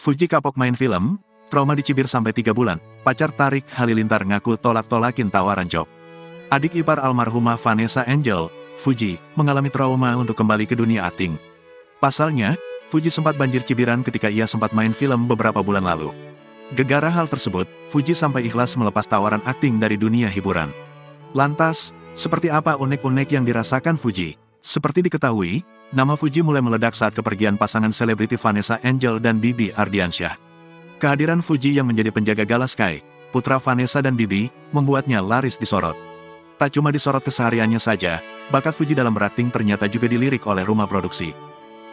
Fuji kapok main film, trauma dicibir sampai 3 bulan, pacar Tarik Halilintar ngaku tolak-tolakin tawaran job. Adik ipar almarhumah Vanessa Angel, Fuji, mengalami trauma untuk kembali ke dunia akting. Pasalnya, Fuji sempat banjir cibiran ketika ia sempat main film beberapa bulan lalu. Gegara hal tersebut, Fuji sampai ikhlas melepas tawaran akting dari dunia hiburan. Lantas, seperti apa unek-unek yang dirasakan Fuji? Seperti diketahui, nama Fuji mulai meledak saat kepergian pasangan selebriti Vanessa Angel dan Bibi Ardiansyah. Kehadiran Fuji yang menjadi penjaga Gala Sky, putra Vanessa dan Bibi, membuatnya laris disorot. Tak cuma disorot kesehariannya saja, bakat Fuji dalam berakting ternyata juga dilirik oleh rumah produksi.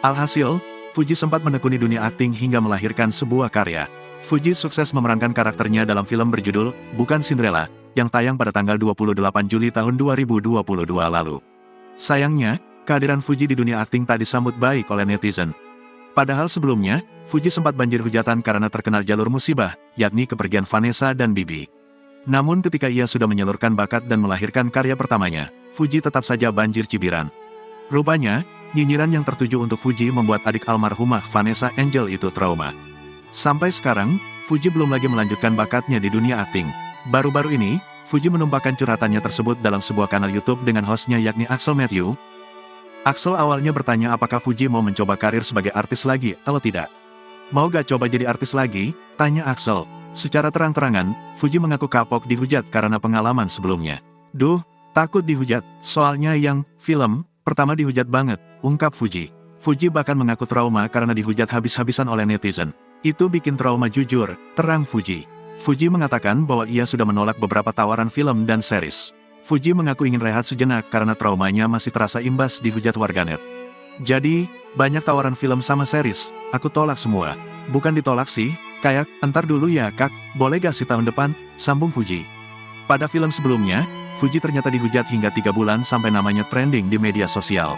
Alhasil, Fuji sempat menekuni dunia akting hingga melahirkan sebuah karya. Fuji sukses memerankan karakternya dalam film berjudul Bukan Cinderella, yang tayang pada tanggal 28 Juli tahun 2022 lalu. Sayangnya, kehadiran Fuji di dunia akting tak disambut baik oleh netizen. Padahal sebelumnya, Fuji sempat banjir hujatan karena terkena jalur musibah, yakni kepergian Vanessa dan Bibi. Namun ketika ia sudah menyalurkan bakat dan melahirkan karya pertamanya, Fuji tetap saja banjir cibiran. Rupanya, nyinyiran yang tertuju untuk Fuji membuat adik almarhumah Vanessa Angel itu trauma. Sampai sekarang, Fuji belum lagi melanjutkan bakatnya di dunia akting. Baru-baru ini, Fuji menumpahkan curhatannya tersebut dalam sebuah kanal YouTube dengan hostnya yakni Axel Matthew. Axel awalnya bertanya apakah Fuji mau mencoba karir sebagai artis lagi atau tidak. Mau gak coba jadi artis lagi? Tanya Axel. Secara terang-terangan, Fuji mengaku kapok dihujat karena pengalaman sebelumnya. Duh, takut dihujat, soalnya yang film pertama dihujat banget, ungkap Fuji. Fuji bahkan mengaku trauma karena dihujat habis-habisan oleh netizen. Itu bikin trauma jujur, terang Fuji. Fuji mengatakan bahwa ia sudah menolak beberapa tawaran film dan series. Fuji mengaku ingin rehat sejenak karena traumanya masih terasa imbas dihujat warganet. Jadi, banyak tawaran film sama series, aku tolak semua. Bukan ditolak sih, kayak, entar dulu ya kak, boleh gak sih tahun depan, sambung Fuji. Pada film sebelumnya, Fuji ternyata dihujat hingga 3 bulan sampai namanya trending di media sosial.